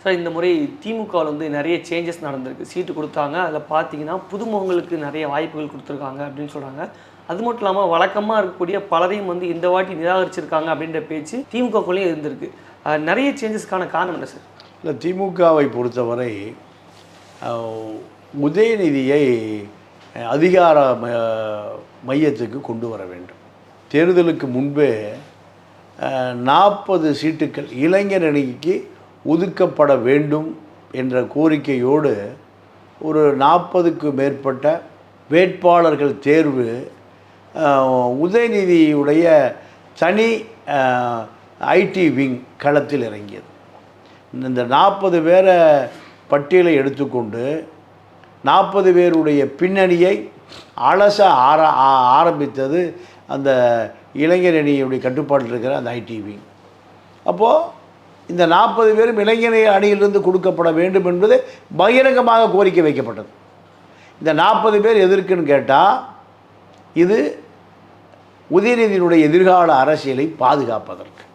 Sir இந்த முறை திமுகவில் வந்து நிறைய சேஞ்சஸ் நடந்திருக்கு. சீட்டு கொடுத்தாங்க. அதில் பார்த்தீங்கன்னா புதுமுகங்களுக்கு நிறைய வாய்ப்புகள் கொடுத்துருக்காங்க அப்படின்னு சொல்கிறாங்க. அது மட்டும் இல்லாமல் வழக்கமாக இருக்கக்கூடிய பலரையும் வந்து இந்த வாட்டி நிராகரிச்சிருக்காங்க அப்படின்ற பேச்சு திமுகக்குள்ளேயும் இருந்திருக்கு. நிறைய சேஞ்சஸ்க்கான காரணம் என்ன சார்? இல்லை, திமுகவை பொறுத்தவரை உதயநிதியை அதிகார மையத்துக்கு கொண்டு வர வேண்டும். தேர்தலுக்கு முன்பே 40 சீட்டுகள் இளைஞர் அணிக்கு ஒதுக்கப்பட வேண்டும் என்ற கோரிக்கையோடு ஒரு 40க்கு மேற்பட்ட வேட்பாளர்கள் தேர்வு உதயநிதியுடைய தனி ஐடி விங் களத்தில் இறங்கியது. இந்த 40 பேரை பட்டியலை எடுத்துக்கொண்டு 40 பேருடைய பின்னணியை அலச ஆரம்பித்தது அந்த இளைஞர் அணியுடைய கட்டுப்பாட்டில் இருக்கிற அந்த ஐடி விங். அப்போது இந்த 40 பேரும் இளைஞர் அணியிலிருந்து கொடுக்கப்பட வேண்டும் என்பது பகிரங்கமாக கோரிக்கை வைக்கப்பட்டது. இந்த 40 பேர் எதற்குன்னு கேட்டால், இது உதயநிதியினுடைய எதிர்கால அரசியலை பாதுகாப்பதற்கு.